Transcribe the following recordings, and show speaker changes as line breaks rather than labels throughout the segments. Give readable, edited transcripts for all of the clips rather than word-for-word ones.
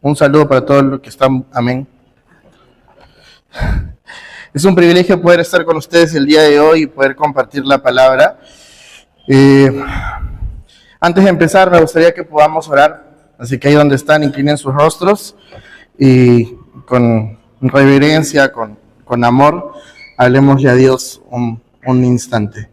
Un saludo para todos los que están. Amén. Es un privilegio poder estar con ustedes el día de hoy y poder compartir la palabra. Antes de empezar, me gustaría que podamos orar. Así que ahí donde están, inclinen sus rostros y con reverencia, con amor, hablemosle a Dios un instante.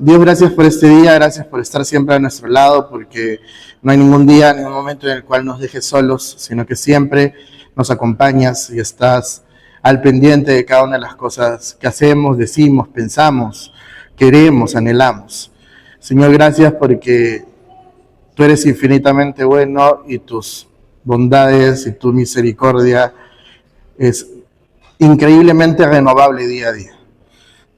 Dios, gracias por este día, gracias por estar siempre a nuestro lado, porque no hay ningún día, ningún momento en el cual nos dejes solos, sino que siempre nos acompañas y estás al pendiente de cada una de las cosas que hacemos, decimos, pensamos, queremos, anhelamos. Señor, gracias porque tú eres infinitamente bueno y tus bondades y tu misericordia es increíblemente renovable día a día.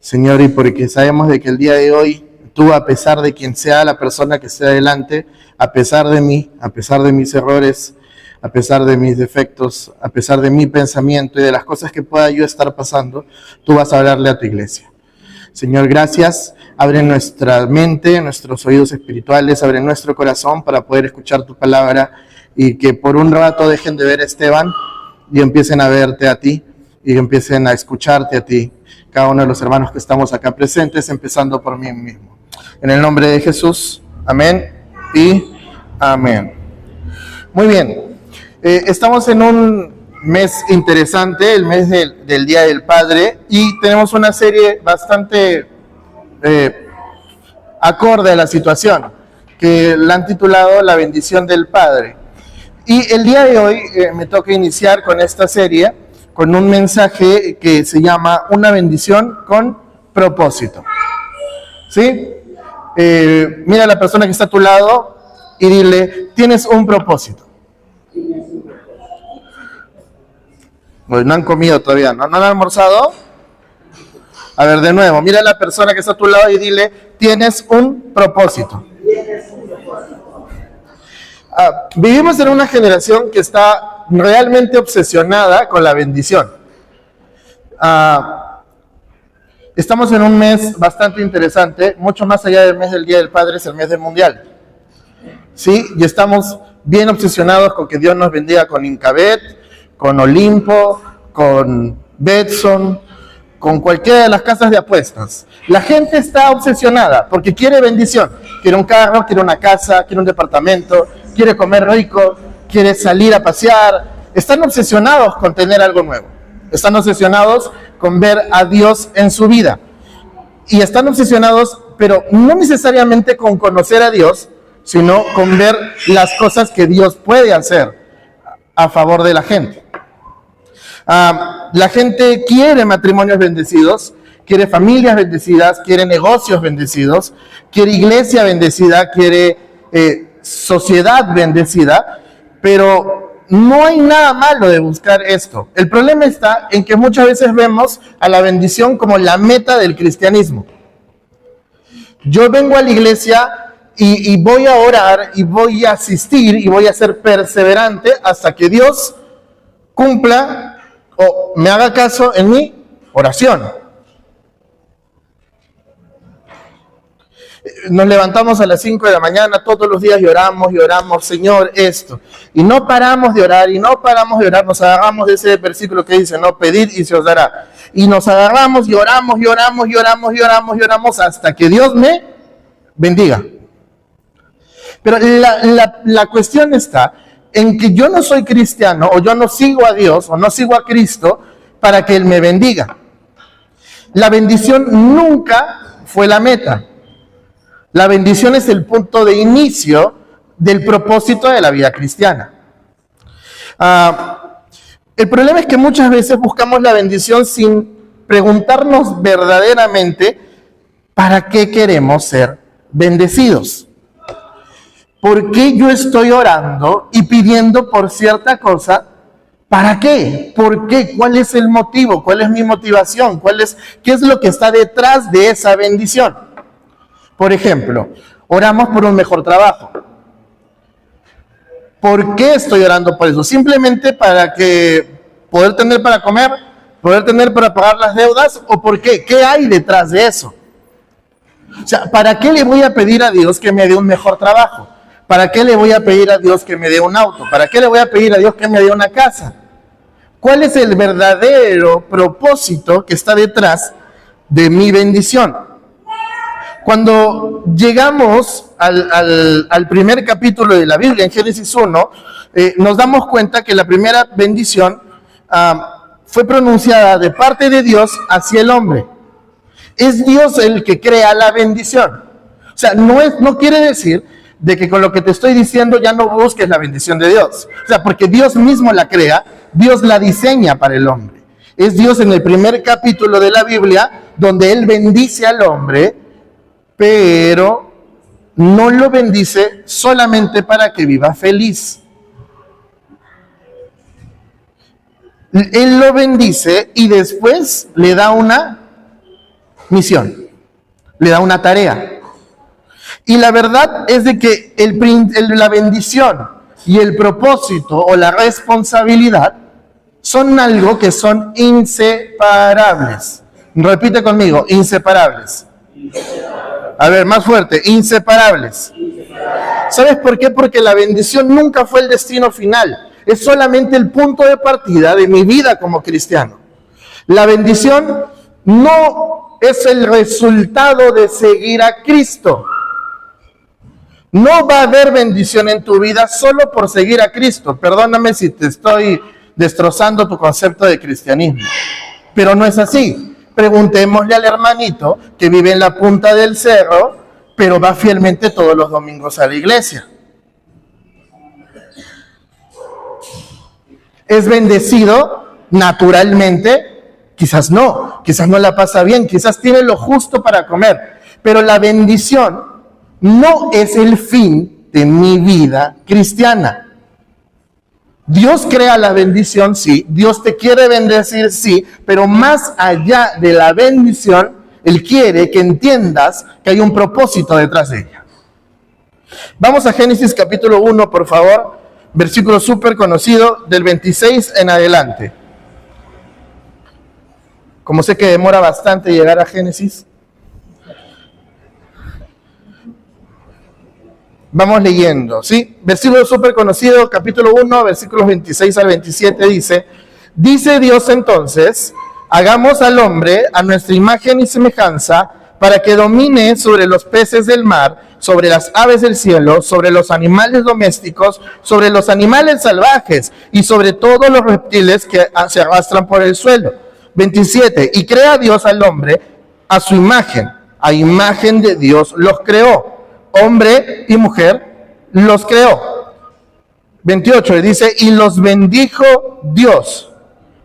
Señor, y porque sabemos de que el día de hoy, tú, a pesar de quien sea la persona que esté adelante, a pesar de mí, a pesar de mis errores, a pesar de mis defectos, a pesar de mi pensamiento y de las cosas que pueda yo estar pasando, tú vas a hablarle a tu iglesia. Señor, gracias. Abre nuestra mente, nuestros oídos espirituales, abre nuestro corazón para poder escuchar tu palabra y que por un rato dejen de ver a Esteban y empiecen a verte a ti y empiecen a escucharte a ti. Cada uno de los hermanos que estamos acá presentes, empezando por mí mismo. En el nombre de Jesús, amén y amén. Muy bien, estamos en un mes interesante, el mes del Día del Padre, y tenemos una serie bastante acorde a la situación, que la han titulado La bendición del Padre. Y el día de hoy me toca iniciar con esta serie, con un mensaje que se llama Una bendición con propósito. ¿Sí? Mira a la persona que está a tu lado y dile, tienes un propósito. Bueno, no han comido todavía, ¿no? ¿No han almorzado? A ver, de nuevo, mira a la persona que está a tu lado y dile, tienes un propósito. Vivimos en una generación que está realmente obsesionada con la bendición. Estamos en un mes bastante interesante, mucho más allá del mes del Día del Padre, es el mes del Mundial. ¿Sí? Y estamos bien obsesionados con que Dios nos bendiga con Incabet, con Olimpo, con Betson, con cualquiera de las casas de apuestas. La gente está obsesionada porque quiere bendición. Quiere un carro, quiere una casa, quiere un departamento, quiere comer rico, quiere salir a pasear. Están obsesionados con tener algo nuevo. Están obsesionados con ver a Dios en su vida. Y están obsesionados, pero no necesariamente con conocer a Dios, sino con ver las cosas que Dios puede hacer a favor de la gente. La gente quiere matrimonios bendecidos, quiere familias bendecidas, quiere negocios bendecidos, quiere iglesia bendecida, quiere sociedad bendecida, pero no hay nada malo de buscar esto. El problema está en que muchas veces vemos a la bendición como la meta del cristianismo. Yo vengo a la iglesia y voy a orar y voy a asistir y voy a ser perseverante hasta que Dios cumpla o me haga caso en mi oración. Nos levantamos a las 5 de la mañana todos los días y oramos, Señor, esto. Y no paramos de orar, nos agarramos de ese versículo que dice, no, pedid y se os dará. Y nos agarramos y oramos hasta que Dios me bendiga. Pero la cuestión está en que yo no soy cristiano, o yo no sigo a Dios, o no sigo a Cristo, para que Él me bendiga. La bendición nunca fue la meta. La bendición es el punto de inicio del propósito de la vida cristiana. El problema es que muchas veces buscamos la bendición sin preguntarnos verdaderamente para qué queremos ser bendecidos. ¿Por qué yo estoy orando y pidiendo por cierta cosa? ¿Para qué? ¿Por qué? ¿Cuál es el motivo? ¿Cuál es mi motivación? ¿Qué es lo que está detrás de esa bendición? Por ejemplo, oramos por un mejor trabajo. ¿Por qué estoy orando por eso? Simplemente para poder tener para comer, poder tener para pagar las deudas, ¿o por qué? ¿Qué hay detrás de eso? O sea, ¿para qué le voy a pedir a Dios que me dé un mejor trabajo? ¿Para qué le voy a pedir a Dios que me dé un auto? ¿Para qué le voy a pedir a Dios que me dé una casa? ¿Cuál es el verdadero propósito que está detrás de mi bendición? Cuando llegamos al primer capítulo de la Biblia, en Génesis 1, nos damos cuenta que la primera bendición fue pronunciada de parte de Dios hacia el hombre. Es Dios el que crea la bendición. O sea, no quiere decir de que con lo que te estoy diciendo ya no busques la bendición de Dios. O sea, porque Dios mismo la crea, Dios la diseña para el hombre. Es Dios en el primer capítulo de la Biblia donde Él bendice al hombre, pero no lo bendice solamente para que viva feliz. Él lo bendice y después le da una misión, le da una tarea. Y la verdad es de que la bendición y el propósito o la responsabilidad son algo que son inseparables. Repite conmigo, inseparables. A ver, más fuerte, inseparables. ¿Sabes por qué? Porque la bendición nunca fue el destino final. Es solamente el punto de partida de mi vida como cristiano. La bendición no es el resultado de seguir a Cristo. No va a haber bendición en tu vida solo por seguir a Cristo. Perdóname si te estoy destrozando tu concepto de cristianismo. Pero no es así. Preguntémosle al hermanito que vive en la punta del cerro, pero va fielmente todos los domingos a la iglesia. ¿Es bendecido naturalmente? Quizás no la pasa bien, quizás tiene lo justo para comer. Pero la bendición no es el fin de mi vida cristiana. Dios crea la bendición, sí. Dios te quiere bendecir, sí. Pero más allá de la bendición, Él quiere que entiendas que hay un propósito detrás de ella. Vamos a Génesis capítulo 1, por favor. Versículo súper conocido, del 26 en adelante. Como sé que demora bastante llegar a Génesis, vamos leyendo, ¿sí? Versículo súper conocido, capítulo 1, versículos 26 al 27 dice Dios entonces, hagamos al hombre a nuestra imagen y semejanza para que domine sobre los peces del mar, sobre las aves del cielo, sobre los animales domésticos, sobre los animales salvajes y sobre todos los reptiles que se arrastran por el suelo. 27. Y crea Dios al hombre a su imagen, a imagen de Dios los creó. Hombre y mujer los creó. 28, dice, y los bendijo Dios,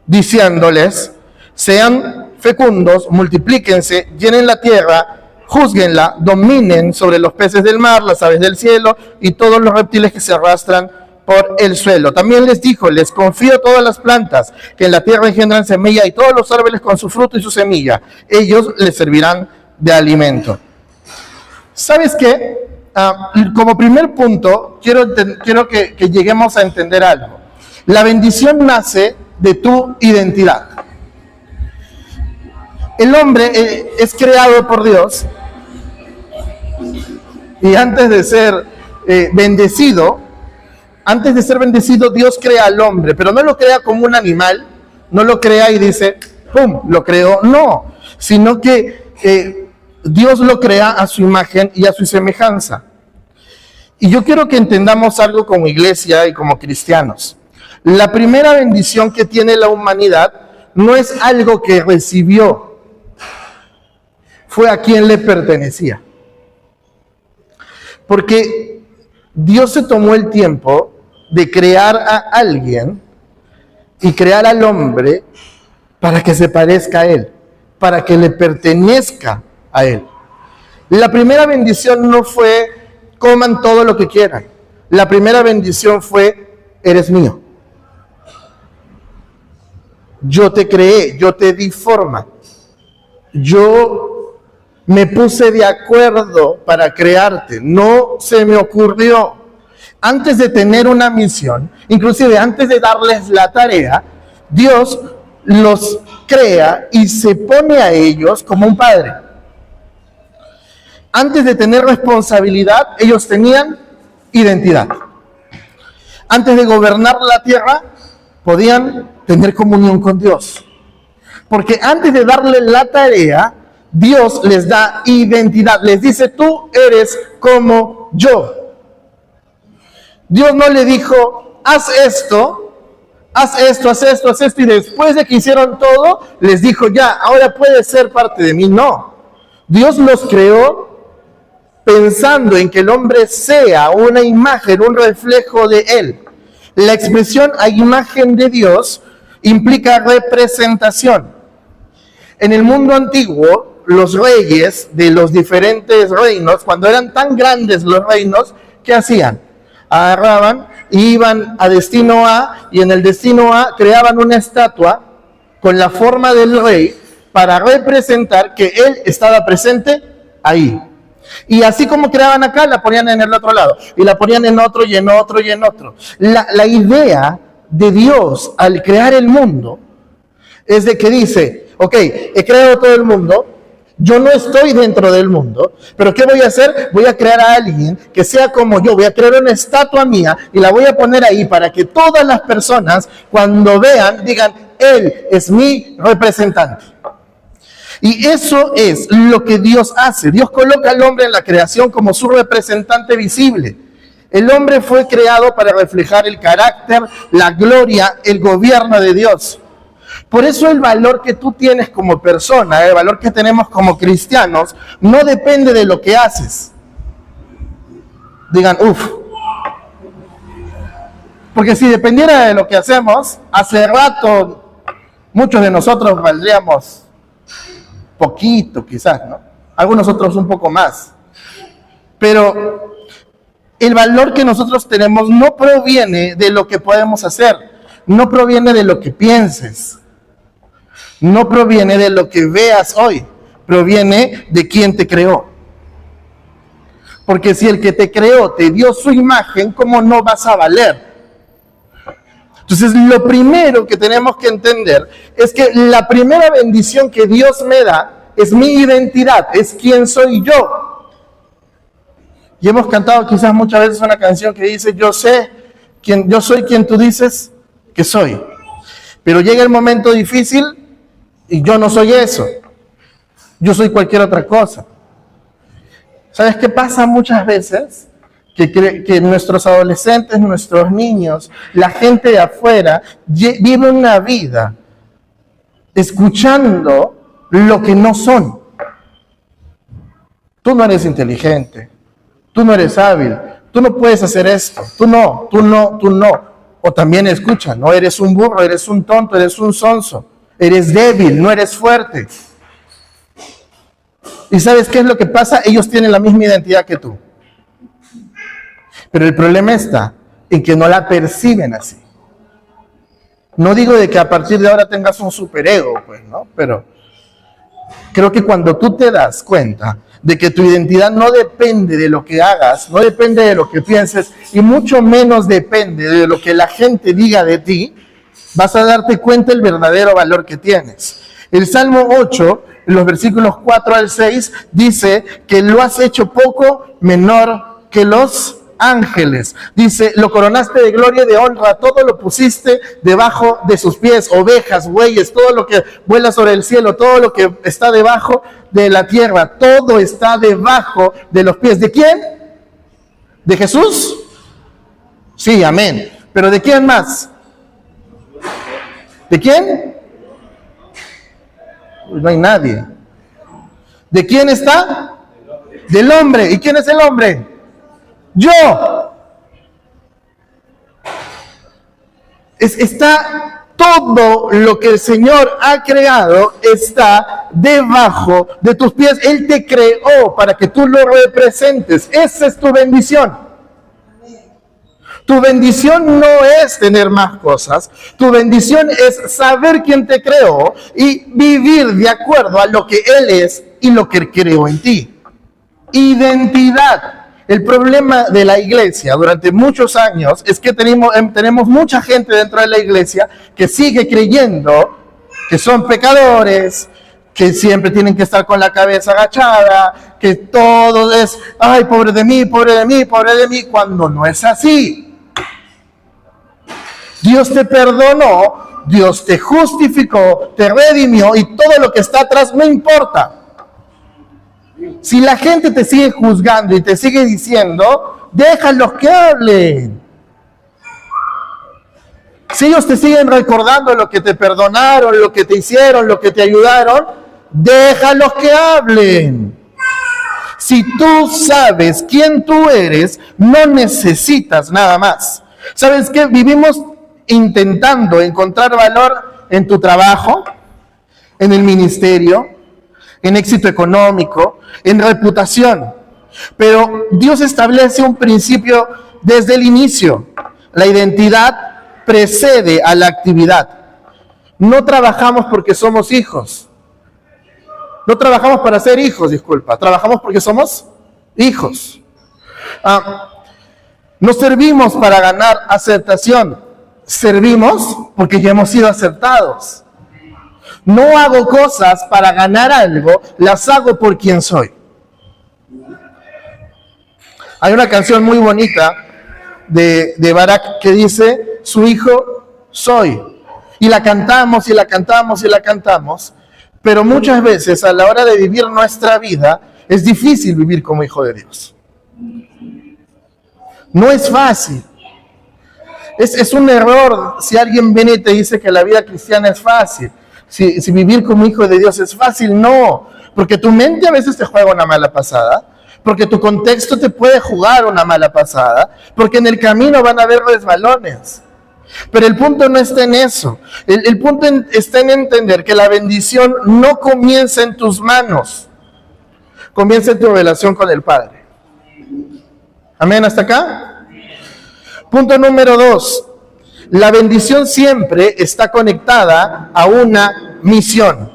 diciéndoles, sean fecundos, multiplíquense, llenen la tierra, júzguenla, dominen sobre los peces del mar, las aves del cielo y todos los reptiles que se arrastran por el suelo. También les dijo, les confío todas las plantas que en la tierra engendran semilla y todos los árboles con su fruto y su semilla. Ellos les servirán de alimento. ¿Sabes qué? Como primer punto, quiero que lleguemos a entender algo. La bendición nace de tu identidad. El hombre es creado por Dios y antes de ser bendecido, Dios crea al hombre, pero no lo crea como un animal, no lo crea y dice, ¡pum!, lo creó. No, sino que Dios lo crea a su imagen y a su semejanza. Y yo quiero que entendamos algo como iglesia y como cristianos. La primera bendición que tiene la humanidad no es algo que recibió, fue a quien le pertenecía. Porque Dios se tomó el tiempo de crear a alguien y crear al hombre para que se parezca a Él, para que le pertenezca a Él. La primera bendición no fue coman todo lo que quieran. La primera bendición fue eres mío. Yo te creé, yo te di forma. Yo me puse de acuerdo para crearte. No se me ocurrió. Antes de tener una misión, inclusive antes de darles la tarea, Dios los crea y se pone a ellos como un padre. Antes de tener responsabilidad, ellos tenían identidad. Antes de gobernar la tierra, podían tener comunión con Dios. Porque antes de darle la tarea, Dios les da identidad. Les dice, tú eres como yo. Dios no le dijo, haz esto, haz esto, haz esto, haz esto. Y después de que hicieron todo, les dijo, ya, ahora puedes ser parte de mí. No. Dios los creó pensando en que el hombre sea una imagen, un reflejo de Él. La expresión a imagen de Dios implica representación. En el mundo antiguo, los reyes de los diferentes reinos, cuando eran tan grandes los reinos, ¿qué hacían? Agarraban, iban a destino A, y en el destino A creaban una estatua con la forma del rey para representar que él estaba presente ahí. Y así como creaban acá, la ponían en el otro lado, y la ponían en otro, y en otro, y en otro. La idea de Dios al crear el mundo es de que dice, ok, he creado todo el mundo, yo no estoy dentro del mundo, pero ¿qué voy a hacer? Voy a crear a alguien que sea como yo, voy a crear una estatua mía y la voy a poner ahí para que todas las personas cuando vean digan, él es mi representante. Y eso es lo que Dios hace. Dios coloca al hombre en la creación como su representante visible. El hombre fue creado para reflejar el carácter, la gloria, el gobierno de Dios. Por eso el valor que tú tienes como persona, el valor que tenemos como cristianos, no depende de lo que haces. Digan, porque si dependiera de lo que hacemos, hace rato muchos de nosotros valdríamos poquito quizás, ¿no? Algunos otros un poco más. Pero el valor que nosotros tenemos no proviene de lo que podemos hacer, no proviene de lo que pienses, no proviene de lo que veas hoy, proviene de quien te creó. Porque si el que te creó te dio su imagen, ¿cómo no vas a valer? Entonces, lo primero que tenemos que entender es que la primera bendición que Dios me da es mi identidad, es quién soy yo. Y hemos cantado quizás muchas veces una canción que dice, yo soy quien tú dices que soy. Pero llega el momento difícil y yo no soy eso. Yo soy cualquier otra cosa. ¿Sabes qué pasa muchas veces? Que nuestros adolescentes, nuestros niños, la gente de afuera, vive una vida escuchando lo que no son. Tú no eres inteligente, tú no eres hábil, tú no puedes hacer esto, tú no. O también escuchan, no eres un burro, eres un tonto, eres un sonso, eres débil, no eres fuerte. ¿Y sabes qué es lo que pasa? Ellos tienen la misma identidad que tú. Pero el problema está en que no la perciben así. No digo de que a partir de ahora tengas un superego, pues, ¿no? Pero creo que cuando tú te das cuenta de que tu identidad no depende de lo que hagas, no depende de lo que pienses, y mucho menos depende de lo que la gente diga de ti, vas a darte cuenta del verdadero valor que tienes. El Salmo 8, en los versículos 4 al 6, dice que lo has hecho poco menor que los ángeles. Dice, lo coronaste de gloria y de honra, todo lo pusiste debajo de sus pies, ovejas, bueyes, todo lo que vuela sobre el cielo, todo lo que está debajo de la tierra, todo está debajo de los pies. ¿De quién? ¿De Jesús? Sí, amén. ¿Pero de quién más? ¿De quién? No hay nadie. ¿De quién está? Del hombre. ¿Y quién es el hombre? Yo. Está todo lo que el Señor ha creado está debajo de tus pies. Él te creó para que tú lo representes. Esa es tu bendición. Tu bendición no es tener más cosas. Tu bendición es saber quién te creó y vivir de acuerdo a lo que Él es y lo que Él creó en ti. Identidad. El problema de la iglesia durante muchos años es que tenemos mucha gente dentro de la iglesia que sigue creyendo que son pecadores, que siempre tienen que estar con la cabeza agachada, que todo es, ay, pobre de mí, pobre de mí, pobre de mí, cuando no es así. Dios te perdonó, Dios te justificó, te redimió y todo lo que está atrás no importa. Si la gente te sigue juzgando y te sigue diciendo, déjalos que hablen. Si ellos te siguen recordando lo que te perdonaron, lo que te hicieron, lo que te ayudaron, déjalos que hablen. Si tú sabes quién tú eres, no necesitas nada más. ¿Sabes qué? Vivimos intentando encontrar valor en tu trabajo, en el ministerio, en éxito económico, en reputación. Pero Dios establece un principio desde el inicio. La identidad precede a la actividad. No trabajamos porque somos hijos. No trabajamos para ser hijos, disculpa. Trabajamos porque somos hijos. No servimos para ganar aceptación. Servimos porque ya hemos sido aceptados. No hago cosas para ganar algo, las hago por quien soy. Hay una canción muy bonita de Barak que dice, su hijo soy. Y la cantamos y la cantamos y la cantamos, pero muchas veces a la hora de vivir nuestra vida es difícil vivir como hijo de Dios. No es fácil. Es un error si alguien viene y te dice que la vida cristiana es fácil. Si vivir como hijo de Dios es fácil, no. Porque tu mente a veces te juega una mala pasada. Porque tu contexto te puede jugar una mala pasada. Porque en el camino van a haber resbalones. Pero el punto no está en eso. El punto está en entender que la bendición no comienza en tus manos. Comienza en tu relación con el Padre. ¿Amén? ¿Hasta acá? Punto número 2. La bendición siempre está conectada a una misión.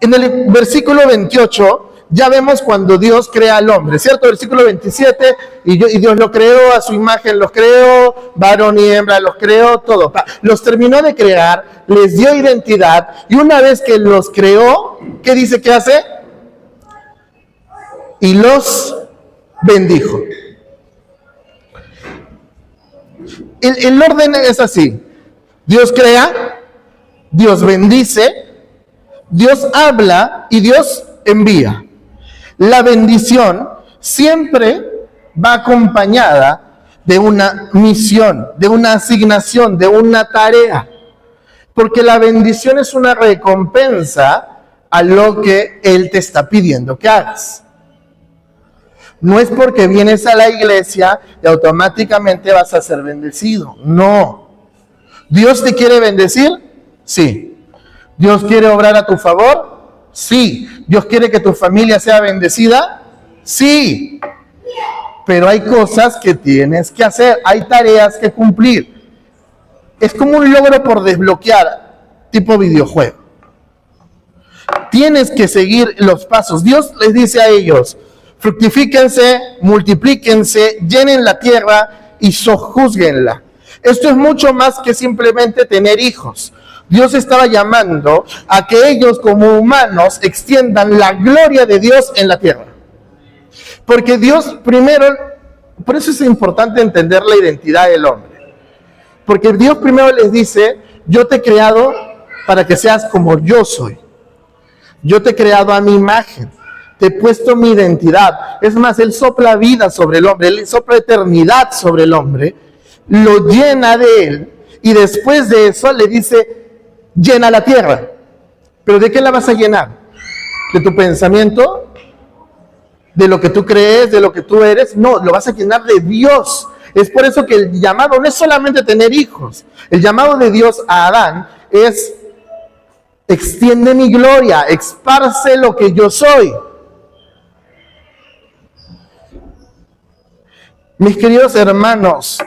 En el versículo 28 ya vemos cuando Dios crea al hombre, ¿cierto? Versículo 27, y Dios lo creó, a su imagen los creó, varón y hembra los creó, todo. Los terminó de crear, les dio identidad, y una vez que los creó, ¿qué dice que hace? Y los bendijo. El orden es así. Dios crea, Dios bendice, Dios habla y Dios envía. La bendición siempre va acompañada de una misión, de una asignación, de una tarea. Porque la bendición es una recompensa a lo que Él te está pidiendo que hagas. No es porque vienes a la iglesia y automáticamente vas a ser bendecido. No. ¿Dios te quiere bendecir? Sí. ¿Dios quiere obrar a tu favor? Sí. ¿Dios quiere que tu familia sea bendecida? Sí. Pero hay cosas que tienes que hacer. Hay tareas que cumplir. Es como un logro por desbloquear, tipo videojuego. Tienes que seguir los pasos. Dios les dice a ellos, fructifíquense, multiplíquense, llenen la tierra y sojúzguenla. Esto es mucho más que simplemente tener hijos. Dios estaba llamando a que ellos como humanos extiendan la gloria de Dios en la tierra. Porque Dios primero, por eso es importante entender la identidad del hombre. Porque Dios primero les dice, yo te he creado para que seas como yo soy. Yo te he creado a mi imagen. Te he puesto mi identidad. Es más, Él sopla vida sobre el hombre, Él sopla eternidad sobre el hombre, lo llena de Él, y después de eso le dice, llena la tierra. ¿Pero de qué la vas a llenar? ¿De tu pensamiento? ¿De lo que tú crees? ¿De lo que tú eres? No, lo vas a llenar de Dios. Es por eso que el llamado no es solamente tener hijos. El llamado de Dios a Adán es, extiende mi gloria, esparce lo que yo soy. Mis queridos hermanos,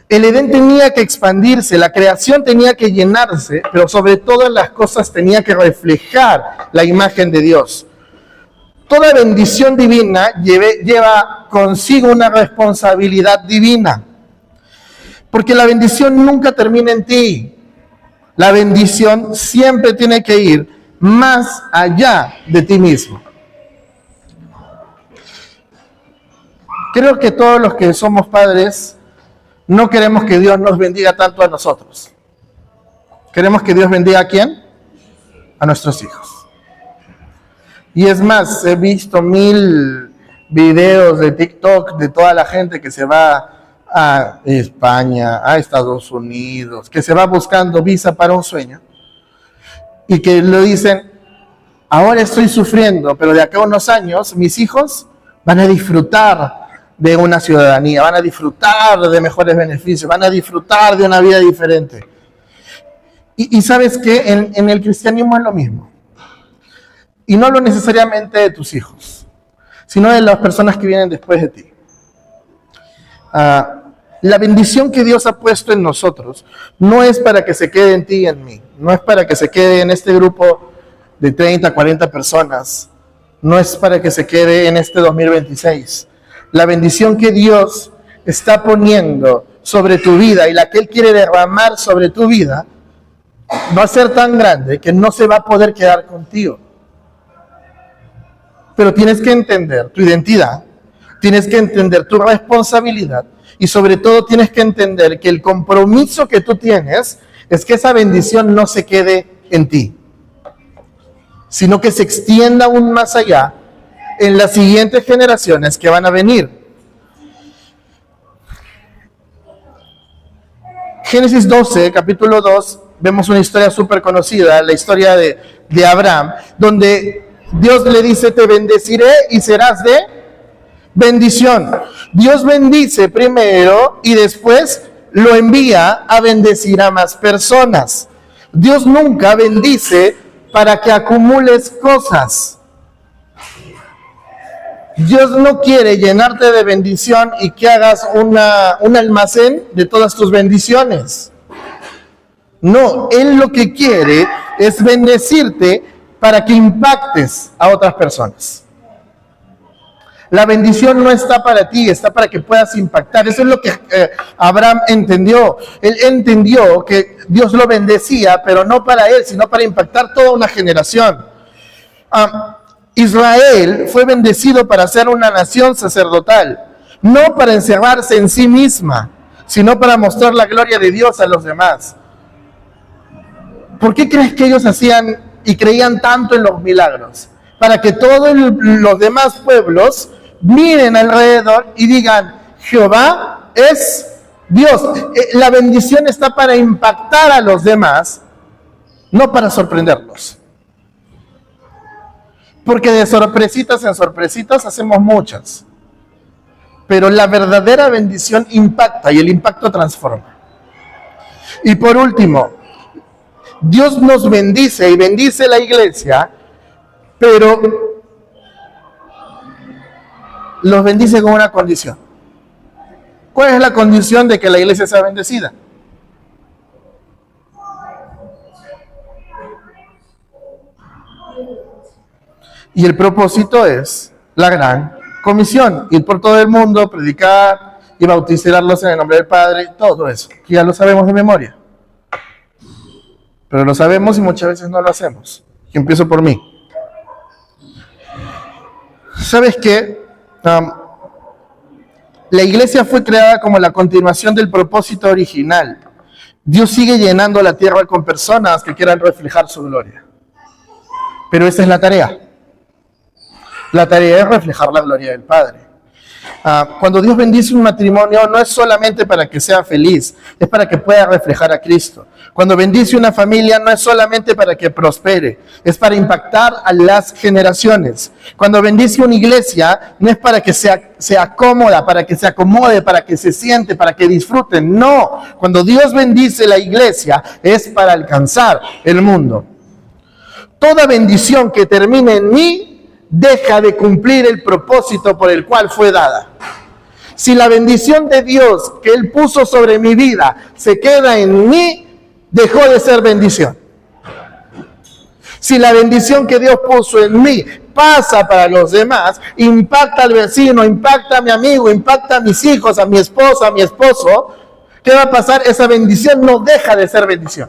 el Edén tenía que expandirse, la creación tenía que llenarse, pero sobre todas las cosas tenía que reflejar la imagen de Dios. Toda bendición divina lleva consigo una responsabilidad divina, porque la bendición nunca termina en ti. La bendición siempre tiene que ir más allá de ti mismo. Creo que todos los que somos padres no queremos que Dios nos bendiga tanto a nosotros. Queremos que Dios bendiga ¿a quién? A nuestros hijos. Y es más, he visto 1000 videos de TikTok de toda la gente que se va a España, a Estados Unidos, que se va buscando visa para un sueño y que le dicen, ahora estoy sufriendo, pero de acá a unos años mis hijos van a disfrutar de una ciudadanía, van a disfrutar de mejores beneficios, van a disfrutar de una vida diferente. Y sabes que en el cristianismo es lo mismo. Y no hablo necesariamente de tus hijos, sino de las personas que vienen después de ti. La bendición que Dios ha puesto en nosotros no es para que se quede en ti y en mí, no es para que se quede en este grupo de 30, 40 personas, no es para que se quede en este 2026. La bendición que Dios está poniendo sobre tu vida y la que Él quiere derramar sobre tu vida va a ser tan grande que no se va a poder quedar contigo. Pero tienes que entender tu identidad, tienes que entender tu responsabilidad y sobre todo tienes que entender que el compromiso que tú tienes es que esa bendición no se quede en ti, sino que se extienda aún más allá en las siguientes generaciones que van a venir. Génesis 12, capítulo 2, vemos una historia súper conocida, la historia de Abraham, donde Dios le dice, te bendeciré y serás de bendición. Dios bendice primero y después lo envía a bendecir a más personas. Dios nunca bendice para que acumules cosas. Dios no quiere llenarte de bendición y que hagas un almacén de todas tus bendiciones. No, Él lo que quiere es bendecirte para que impactes a otras personas. La bendición no está para ti, está para que puedas impactar. Eso es lo que Abraham entendió. Él entendió que Dios lo bendecía, pero no para él, sino para impactar toda una generación. Israel fue bendecido para ser una nación sacerdotal, no para encerrarse en sí misma, sino para mostrar la gloria de Dios a los demás. ¿Por qué crees que ellos hacían y creían tanto en los milagros? Para que todos los demás pueblos miren alrededor y digan, Jehová es Dios. La bendición está para impactar a los demás, no para sorprenderlos. Porque de sorpresitas en sorpresitas hacemos muchas. Pero la verdadera bendición impacta y el impacto transforma. Y por último, Dios nos bendice y bendice la iglesia, pero los bendice con una condición. ¿Cuál es la condición de que la iglesia sea bendecida? Y el propósito es la gran comisión, ir por todo el mundo, predicar y bautizarlos en el nombre del Padre, todo eso, que ya lo sabemos de memoria. Pero lo sabemos y muchas veces no lo hacemos. Y empiezo por mí. ¿Sabes qué? La iglesia fue creada como la continuación del propósito original. Dios sigue llenando la tierra con personas que quieran reflejar su gloria. Pero esa es la tarea. La tarea es reflejar la gloria del Padre. Cuando Dios bendice un matrimonio, no es solamente para que sea feliz, es para que pueda reflejar a Cristo. Cuando bendice una familia, no es solamente para que prospere, es para impactar a las generaciones. Cuando bendice una iglesia, no es para que sea cómoda, para que se acomode, para que se siente, para que disfruten. No, cuando Dios bendice la iglesia, es para alcanzar el mundo. Toda bendición que termine en mí, deja de cumplir el propósito por el cual fue dada. Si la bendición de Dios que Él puso sobre mi vida se queda en mí, dejó de ser bendición. Si la bendición que Dios puso en mí pasa para los demás, impacta al vecino, impacta a mi amigo, impacta a mis hijos, a mi esposa, a mi esposo, ¿qué va a pasar? Esa bendición no deja de ser bendición.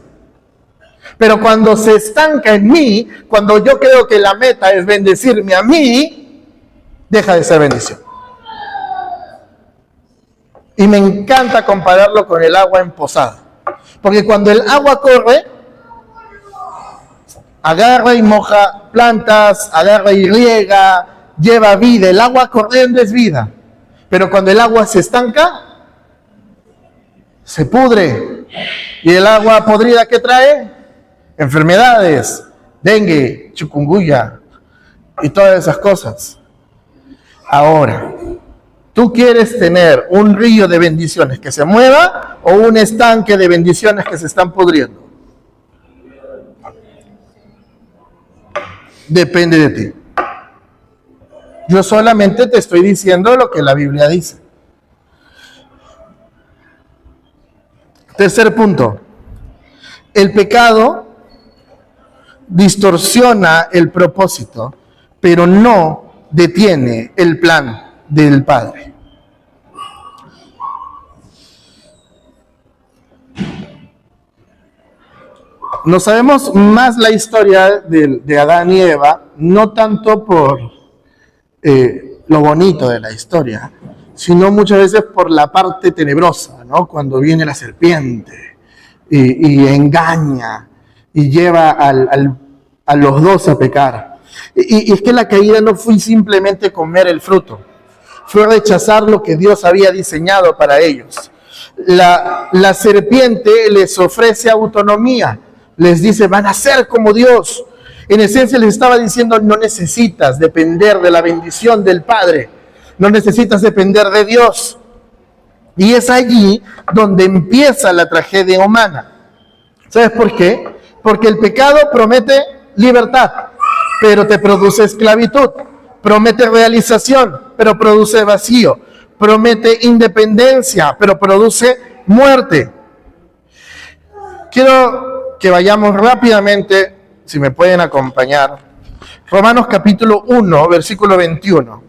Pero cuando se estanca en mí, cuando yo creo que la meta es bendecirme a mí, deja de ser bendición. Y me encanta compararlo con el agua emposada. Porque cuando el agua corre, agarra y moja plantas, agarra y riega, lleva vida. El agua corriendo es vida. Pero cuando el agua se estanca, se pudre. ¿Y el agua podrida qué trae? Enfermedades, dengue, chikungunya y todas esas cosas. Ahora, ¿tú quieres tener un río de bendiciones que se mueva o un estanque de bendiciones que se están pudriendo? Depende de ti. Yo solamente te estoy diciendo lo que la Biblia dice. Tercer punto. El pecado distorsiona el propósito, pero no detiene el plan del Padre. No sabemos más la historia de Adán y Eva, no tanto por lo bonito de la historia, sino muchas veces por la parte tenebrosa, ¿no? Cuando viene la serpiente y engaña y lleva a los dos a pecar. Y es que la caída no fue simplemente comer el fruto, fue rechazar lo que Dios había diseñado para ellos. La serpiente les ofrece autonomía, les dice, van a ser como Dios. En esencia les estaba diciendo, no necesitas depender de la bendición del Padre, no necesitas depender de Dios. Y es allí donde empieza la tragedia humana. ¿Sabes por qué? Porque el pecado promete libertad, pero te produce esclavitud. Promete realización, pero produce vacío. Promete independencia, pero produce muerte. Quiero que vayamos rápidamente, si me pueden acompañar. Romanos capítulo 1, versículo 21.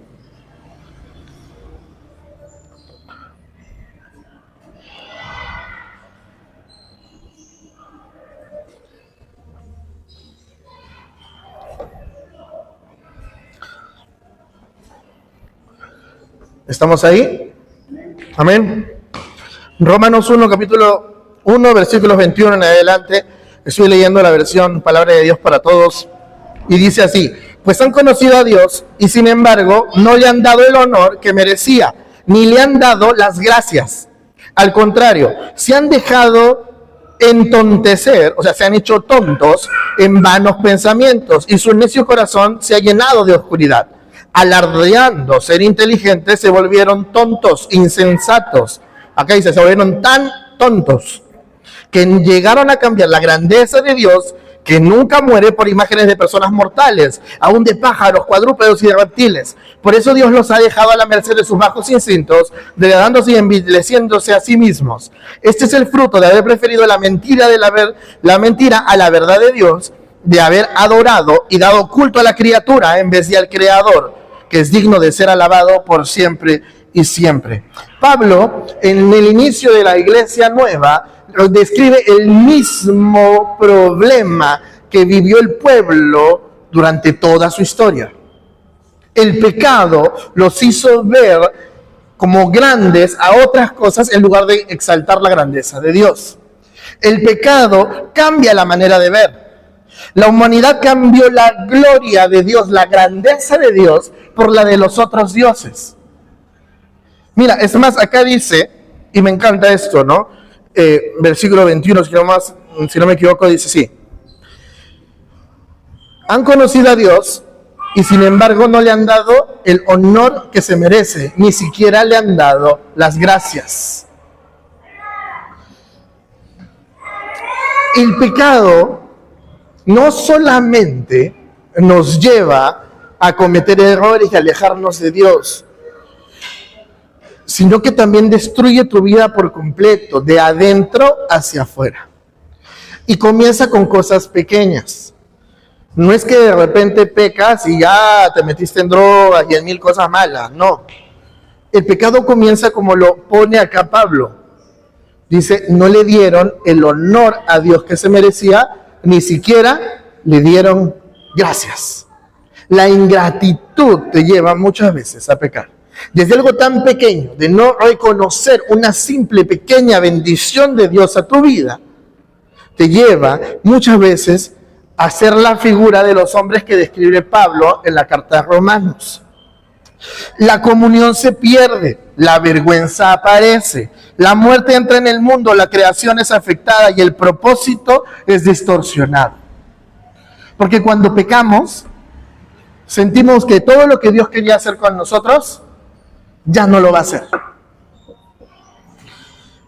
¿Estamos ahí? Amén. Romanos 1, capítulo 1, versículos 21 en adelante. Estoy leyendo la versión Palabra de Dios para Todos. Y dice así: pues han conocido a Dios y sin embargo no le han dado el honor que merecía, ni le han dado las gracias. Al contrario, se han dejado entontecer, o sea, se han hecho tontos en vanos pensamientos y su necio corazón se ha llenado de oscuridad. Alardeando ser inteligentes, se volvieron tontos, insensatos. Acá dice, se volvieron tan tontos que llegaron a cambiar la grandeza de Dios, que nunca muere, por imágenes de personas mortales, aún de pájaros, cuadrúpedos y de reptiles. Por eso Dios los ha dejado a la merced de sus bajos instintos, degradándose y envileciéndose a sí mismos. Este es el fruto de haber preferido la mentira a la verdad de Dios, de haber adorado y dado culto a la criatura en vez de al Creador, que es digno de ser alabado por siempre y siempre. Pablo, en el inicio de la iglesia nueva, describe el mismo problema que vivió el pueblo durante toda su historia. El pecado los hizo ver como grandes a otras cosas en lugar de exaltar la grandeza de Dios. El pecado cambia la manera de ver. La humanidad cambió la gloria de Dios, la grandeza de Dios, por la de los otros dioses. Mira, es más, acá dice, y me encanta esto, ¿no? Versículo 21, si no me equivoco, dice así: han conocido a Dios y sin embargo no le han dado el honor que se merece, ni siquiera le han dado las gracias. El pecado no solamente nos lleva a cometer errores y alejarnos de Dios, sino que también destruye tu vida por completo, de adentro hacia afuera. Y comienza con cosas pequeñas. No es que de repente pecas y ya te metiste en drogas y en mil cosas malas, no. El pecado comienza como lo pone acá Pablo. Dice, no le dieron el honor a Dios que se merecía, ni siquiera le dieron gracias. La ingratitud te lleva muchas veces a pecar. Desde algo tan pequeño, de no reconocer una simple pequeña bendición de Dios a tu vida, te lleva muchas veces a ser la figura de los hombres que describe Pablo en la carta de Romanos. La comunión se pierde, la vergüenza aparece, la muerte entra en el mundo, la creación es afectada y el propósito es distorsionado. Porque cuando pecamos, sentimos que todo lo que Dios quería hacer con nosotros, ya no lo va a hacer.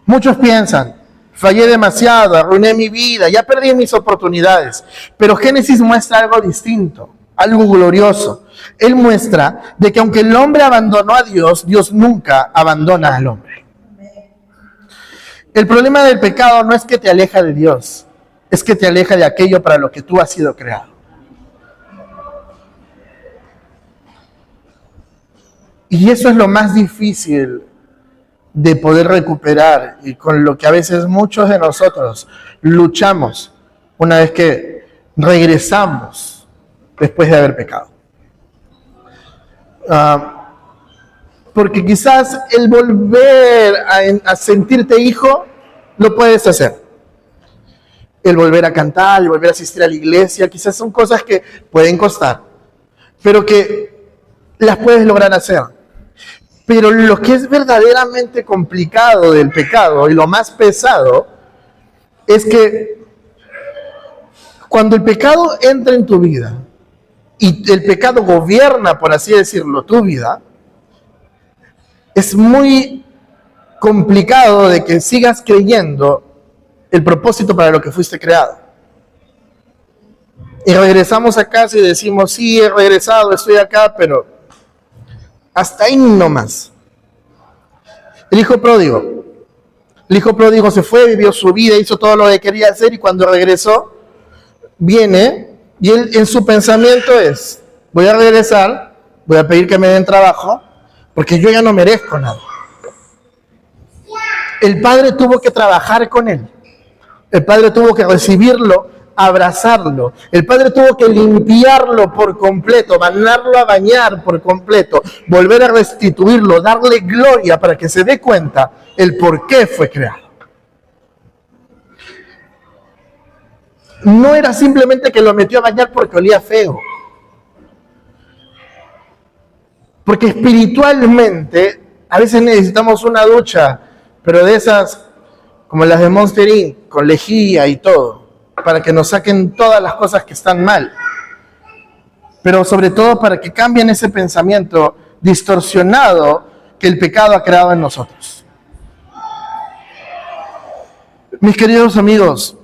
Muchos piensan, fallé demasiado, arruiné mi vida, ya perdí mis oportunidades. Pero Génesis muestra algo distinto, algo glorioso. Él muestra de que aunque el hombre abandonó a Dios, Dios nunca abandona al hombre. El problema del pecado no es que te aleja de Dios, es que te aleja de aquello para lo que tú has sido creado. Y eso es lo más difícil de poder recuperar y con lo que a veces muchos de nosotros luchamos una vez que regresamos después de haber pecado. Porque quizás el volver a sentirte hijo lo puedes hacer. El volver a cantar, el volver a asistir a la iglesia, quizás son cosas que pueden costar, pero que las puedes lograr hacer. Pero lo que es verdaderamente complicado del pecado y lo más pesado es que cuando el pecado entra en tu vida y el pecado gobierna, por así decirlo, tu vida, es muy complicado de que sigas creyendo el propósito para lo que fuiste creado. Y regresamos a casa y decimos, sí, he regresado, estoy acá, pero hasta ahí nomás. El hijo pródigo se fue, vivió su vida, hizo todo lo que quería hacer y cuando regresó, viene y él en su pensamiento es, voy a regresar, voy a pedir que me den trabajo, porque yo ya no merezco nada. El padre tuvo que trabajar con él. El padre tuvo que recibirlo, abrazarlo. El padre tuvo que limpiarlo por completo, mandarlo a bañar por completo, volver a restituirlo, darle gloria para que se dé cuenta el por qué fue creado. No era simplemente que lo metió a bañar porque olía feo. Porque espiritualmente a veces necesitamos una ducha, pero de esas como las de Monster Inc., con lejía y todo, para que nos saquen todas las cosas que están mal. Pero sobre todo para que cambien ese pensamiento distorsionado que el pecado ha creado en nosotros. Mis queridos amigos,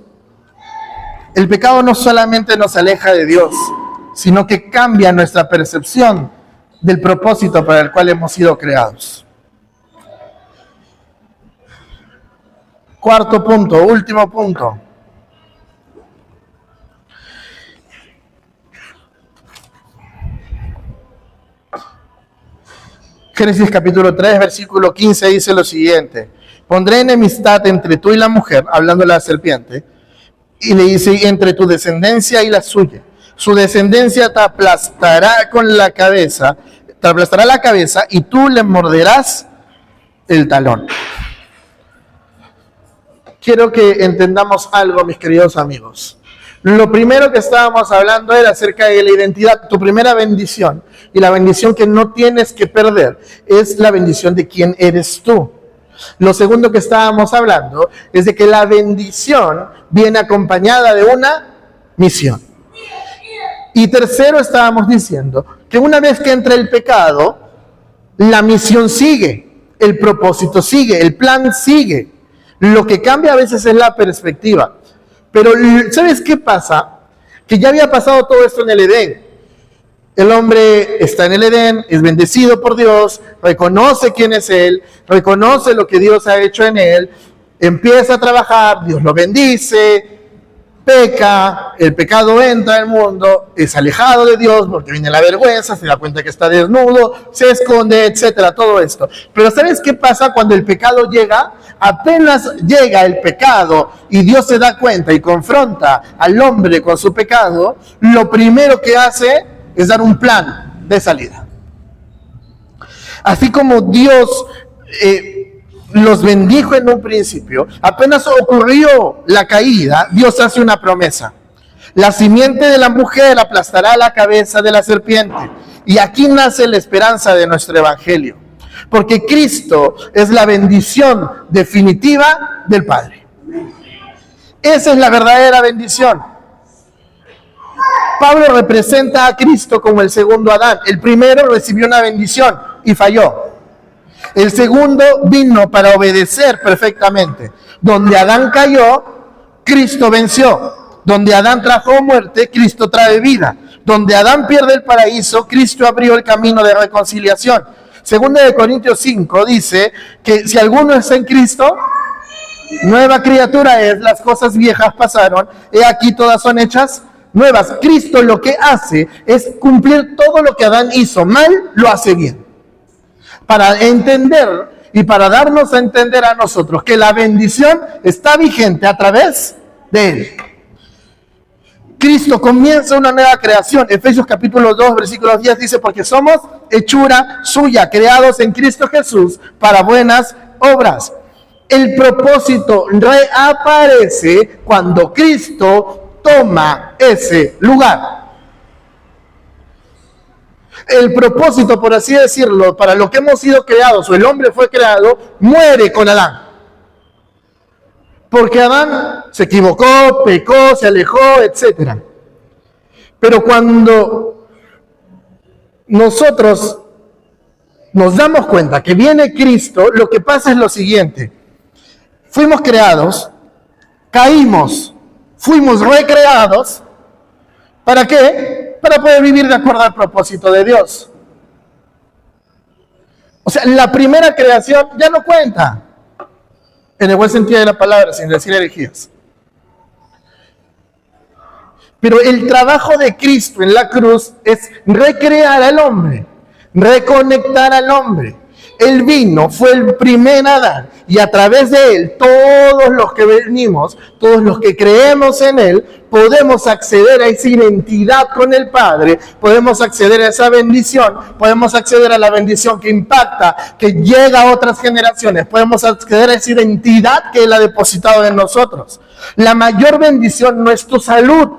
el pecado no solamente nos aleja de Dios, sino que cambia nuestra percepción del propósito para el cual hemos sido creados. Cuarto punto, último punto. Génesis capítulo 3, versículo 15 dice lo siguiente: pondré enemistad entre tú y la mujer, hablando de la serpiente, y le dice, entre tu descendencia y la suya. Su descendencia te aplastará con la cabeza, te aplastará la cabeza y tú le morderás el talón. Quiero que entendamos algo, mis queridos amigos. Lo primero que estábamos hablando era acerca de la identidad. Tu primera bendición y la bendición que no tienes que perder es la bendición de quién eres tú. Lo segundo que estábamos hablando es de que la bendición viene acompañada de una misión. Y tercero, estábamos diciendo que una vez que entra el pecado, la misión sigue, el propósito sigue, el plan sigue. Lo que cambia a veces es la perspectiva. Pero ¿sabes qué pasa? Que ya había pasado todo esto en el Edén. El hombre está en el Edén, es bendecido por Dios, reconoce quién es Él, reconoce lo que Dios ha hecho en él, empieza a trabajar, Dios lo bendice, peca, el pecado entra al mundo, es alejado de Dios porque viene la vergüenza, se da cuenta que está desnudo, se esconde, etcétera, todo esto. Pero ¿sabes qué pasa cuando el pecado llega? Apenas llega el pecado y Dios se da cuenta y confronta al hombre con su pecado, lo primero que hace es dar un plan de salida. Así como Dios los bendijo en un principio, apenas ocurrió la caída, Dios hace una promesa. La simiente de la mujer aplastará la cabeza de la serpiente. Y aquí nace la esperanza de nuestro evangelio. Porque Cristo es la bendición definitiva del Padre. Esa es la verdadera bendición. Pablo representa a Cristo como el segundo Adán. El primero recibió una bendición y falló. El segundo vino para obedecer perfectamente. Donde Adán cayó, Cristo venció. Donde Adán trajo muerte, Cristo trae vida. Donde Adán pierde el paraíso, Cristo abrió el camino de reconciliación. Segunda de Corintios 5 dice que si alguno está en Cristo, nueva criatura es, las cosas viejas pasaron, he aquí todas son hechas nuevas. Cristo lo que hace es cumplir todo lo que Adán hizo mal, lo hace bien. Para entender y para darnos a entender a nosotros que la bendición está vigente a través de Él. Cristo comienza una nueva creación. Efesios capítulo 2, versículo 10 dice, porque somos hechura suya, creados en Cristo Jesús para buenas obras. El propósito reaparece cuando Cristo toma ese lugar. El propósito, por así decirlo, para lo que hemos sido creados, o el hombre fue creado, muere con Adán. Porque Adán se equivocó, pecó, se alejó, etc. Pero cuando nosotros nos damos cuenta que viene Cristo, lo que pasa es lo siguiente. Fuimos creados, caímos, fuimos recreados. ¿Para qué? Para poder vivir de acuerdo al propósito de Dios. O sea, la primera creación ya no cuenta. En el buen sentido de la palabra, sin decir herejías. Pero el trabajo de Cristo en la cruz es recrear al hombre, reconectar al hombre. Él vino, fue el primer Adán, y a través de él, todos los que venimos, todos los que creemos en él, podemos acceder a esa identidad con el Padre, podemos acceder a esa bendición, podemos acceder a la bendición que impacta, que llega a otras generaciones, podemos acceder a esa identidad que él ha depositado en nosotros. La mayor bendición no es tu salud.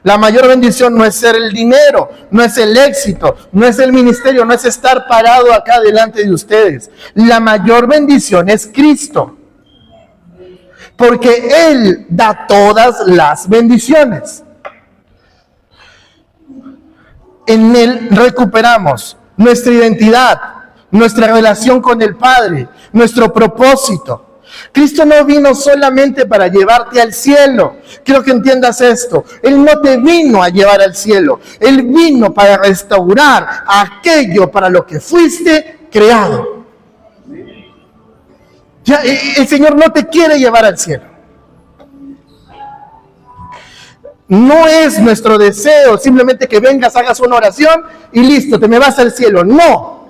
La mayor bendición no es ser el dinero, no es el éxito, no es el ministerio, no es estar parado acá delante de ustedes. La mayor bendición es Cristo. Porque Él da todas las bendiciones. En Él recuperamos nuestra identidad, nuestra relación con el Padre, nuestro propósito. Cristo no vino solamente para llevarte al cielo. Quiero que entiendas esto. Él no te vino a llevar al cielo. Él vino para restaurar aquello para lo que fuiste creado. Ya, el Señor no te quiere llevar al cielo. No es nuestro deseo simplemente que vengas, hagas una oración y listo, te me vas al cielo. No.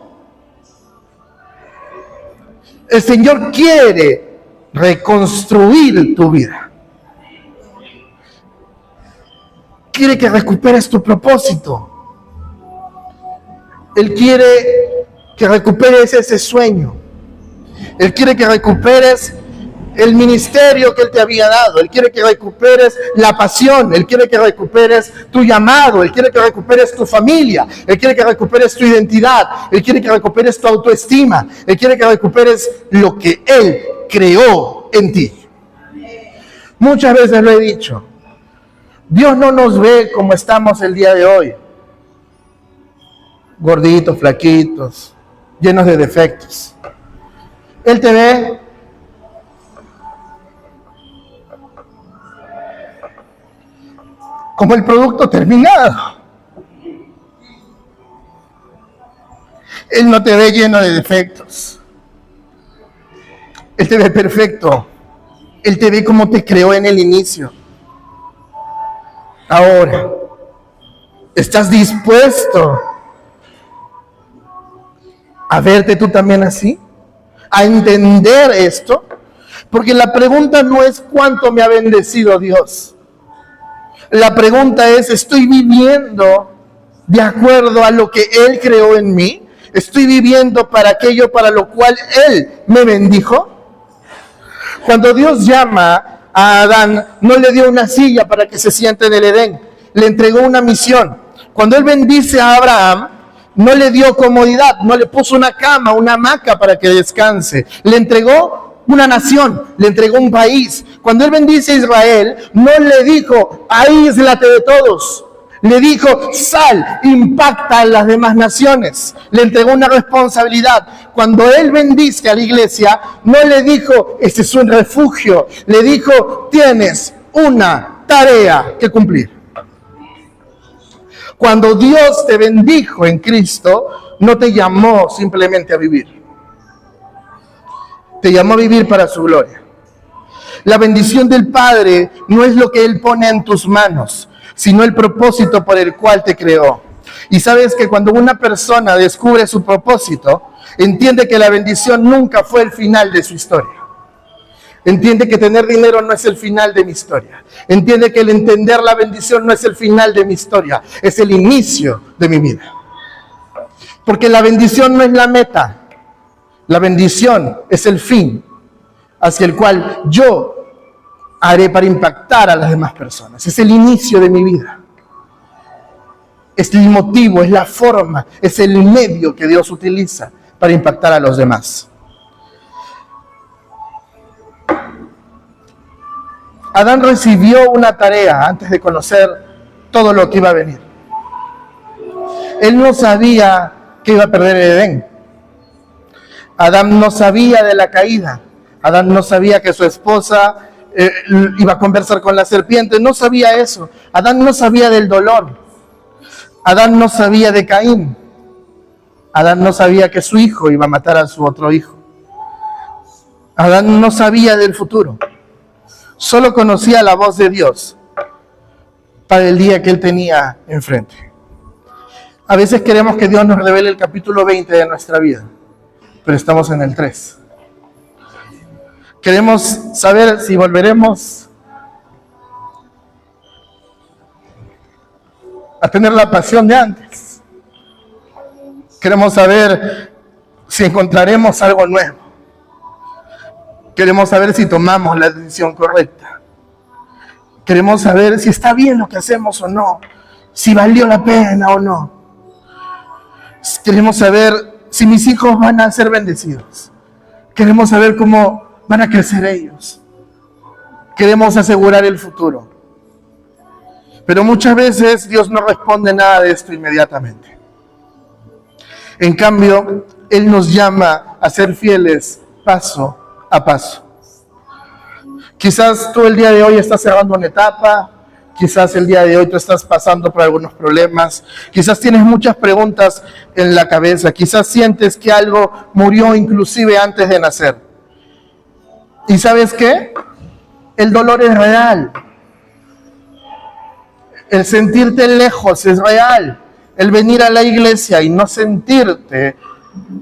El Señor quiere reconstruir tu vida. Quiere que recuperes tu propósito. Él quiere que recuperes ese sueño. Él quiere que recuperes el ministerio que Él te había dado. Él quiere que recuperes la pasión. Él quiere que recuperes tu llamado. Él quiere que recuperes tu familia. Él quiere que recuperes tu identidad. Él quiere que recuperes tu autoestima. Él quiere que recuperes lo que Él creó en ti. Muchas veces lo he dicho. Dios no nos ve como estamos el día de hoy. Gorditos, flaquitos, llenos de defectos. Él te ve como el producto terminado. Él no te ve lleno de defectos. Él te ve perfecto. Él te ve como te creó en el inicio. Ahora, ¿estás dispuesto a verte tú también así? ¿A entender esto? Porque la pregunta no es cuánto me ha bendecido Dios. La pregunta es, ¿estoy viviendo de acuerdo a lo que Él creó en mí? ¿Estoy viviendo para aquello para lo cual Él me bendijo? Cuando Dios llama a Adán, no le dio una silla para que se siente en el Edén, le entregó una misión. Cuando Él bendice a Abraham, no le dio comodidad, no le puso una cama, una hamaca para que descanse, le entregó una nación, le entregó un país. Cuando Él bendice a Israel, no le dijo, aíslate de todos. Le dijo, sal, impacta a las demás naciones. Le entregó una responsabilidad. Cuando Él bendice a la iglesia, no le dijo, este es un refugio. Le dijo, tienes una tarea que cumplir. Cuando Dios te bendijo en Cristo, no te llamó simplemente a vivir. Te llamó a vivir para su gloria. La bendición del Padre no es lo que Él pone en tus manos, sino el propósito por el cual te creó. Y sabes que cuando una persona descubre su propósito, entiende que la bendición nunca fue el final de su historia. Entiende que tener dinero no es el final de mi historia. Entiende que el entender la bendición no es el final de mi historia, es el inicio de mi vida. Porque la bendición no es la meta, la bendición es el fin hacia el cual yo haré para impactar a las demás personas. Es el inicio de mi vida. Es el motivo, es la forma, es el medio que Dios utiliza para impactar a los demás. Adán recibió una tarea antes de conocer todo lo que iba a venir. Él no sabía que iba a perder el Edén. Adán no sabía de la caída. Adán no sabía que su esposa iba a conversar con la serpiente. No sabía eso. Adán no sabía del dolor. Adán no sabía de Caín. Adán no sabía que su hijo iba a matar a su otro hijo. Adán no sabía del futuro. Solo conocía la voz de Dios para el día que él tenía enfrente. A veces queremos que Dios nos revele el capítulo 20 de nuestra vida, pero estamos en el 3. Queremos saber si volveremos a tener la pasión de antes. Queremos saber si encontraremos algo nuevo. Queremos saber si tomamos la decisión correcta. Queremos saber si está bien lo que hacemos o no, si valió la pena o no. Queremos saber si mis hijos van a ser bendecidos. Queremos saber cómo van a crecer ellos. Queremos asegurar el futuro. Pero muchas veces Dios no responde nada de esto inmediatamente. En cambio, Él nos llama a ser fieles paso a paso. Quizás tú el día de hoy estás cerrando una etapa, quizás el día de hoy tú estás pasando por algunos problemas, quizás tienes muchas preguntas en la cabeza, quizás sientes que algo murió inclusive antes de nacer. ¿Y sabes qué? El dolor es real. El sentirte lejos es real. El venir a la iglesia y no sentirte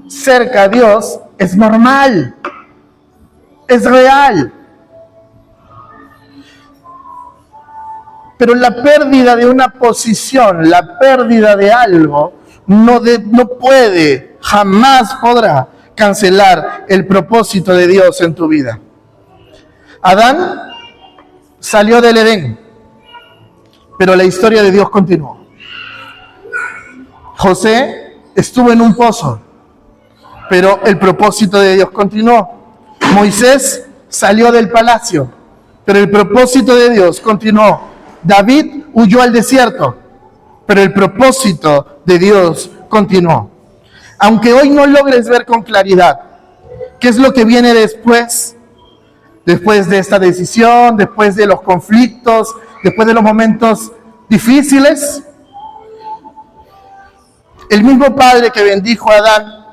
cerca a Dios es normal. Es real. Pero la pérdida de una posición, la pérdida de algo, no puede, jamás podrá cancelar el propósito de Dios en tu vida. Adán salió del Edén, pero la historia de Dios continuó. José estuvo en un pozo, pero el propósito de Dios continuó. Moisés salió del palacio, pero el propósito de Dios continuó. David huyó al desierto, pero el propósito de Dios continuó. Aunque hoy no logres ver con claridad qué es lo que viene después de esta decisión, después de los conflictos, después de los momentos difíciles, el mismo Padre que bendijo a Adán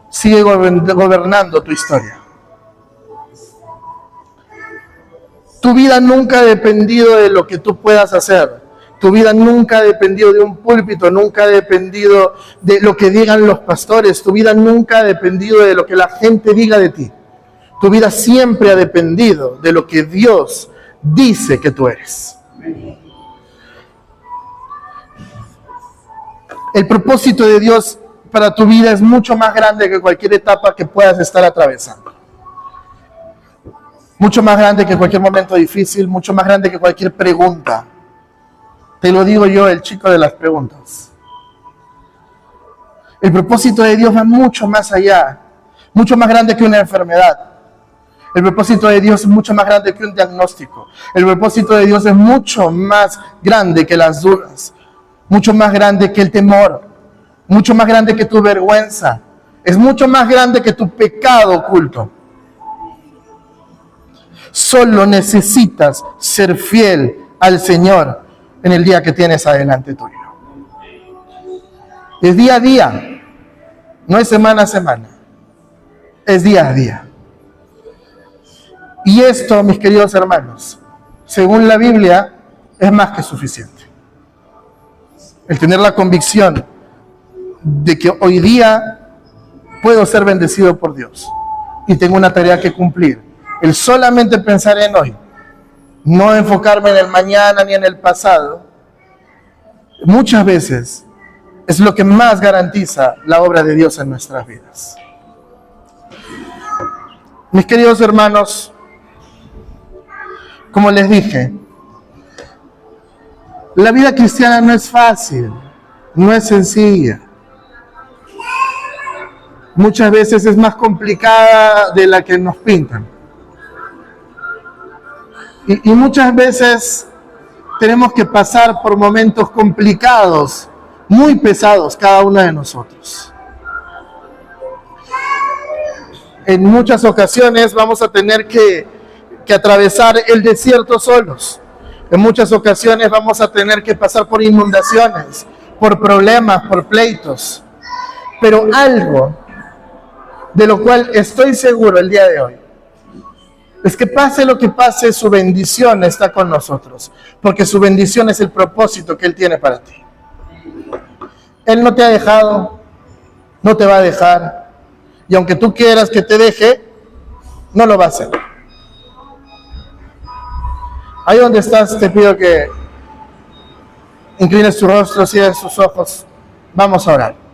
sigue gobernando tu historia. Tu vida nunca ha dependido de lo que tú puedas hacer. Tu vida nunca ha dependido de un púlpito, nunca ha dependido de lo que digan los pastores, tu vida nunca ha dependido de lo que la gente diga de ti. Tu vida siempre ha dependido de lo que Dios dice que tú eres. El propósito de Dios para tu vida es mucho más grande que cualquier etapa que puedas estar atravesando. Mucho más grande que cualquier momento difícil, mucho más grande que cualquier pregunta. Te lo digo yo, el chico de las preguntas. El propósito de Dios va mucho más allá, mucho más grande que una enfermedad. El propósito de Dios es mucho más grande que un diagnóstico. El propósito de Dios es mucho más grande que las dudas, mucho más grande que el temor, mucho más grande que tu vergüenza. Es mucho más grande que tu pecado oculto. Solo necesitas ser fiel al Señor en el día que tienes adelante tuyo. Es día a día, no es semana a semana, es día a día. Y esto, mis queridos hermanos, según la Biblia, es más que suficiente. El tener la convicción de que hoy día puedo ser bendecido por Dios y tengo una tarea que cumplir. El solamente pensar en hoy, no enfocarme en el mañana ni en el pasado, muchas veces es lo que más garantiza la obra de Dios en nuestras vidas. Mis queridos hermanos, como les dije, la vida cristiana no es fácil, no es sencilla. Muchas veces es más complicada de la que nos pintan. Y muchas veces tenemos que pasar por momentos complicados, muy pesados, cada uno de nosotros. En muchas ocasiones vamos a tener que atravesar el desierto solos. En muchas ocasiones vamos a tener que pasar por inundaciones, por problemas, por pleitos. Pero algo de lo cual estoy seguro el día de hoy es que pase lo que pase, su bendición está con nosotros, porque su bendición es el propósito que Él tiene para ti. Él no te ha dejado, no te va a dejar, y aunque tú quieras que te deje, no lo va a hacer. Ahí donde estás, te pido que inclines tu rostro, cierres tus ojos, vamos a orar.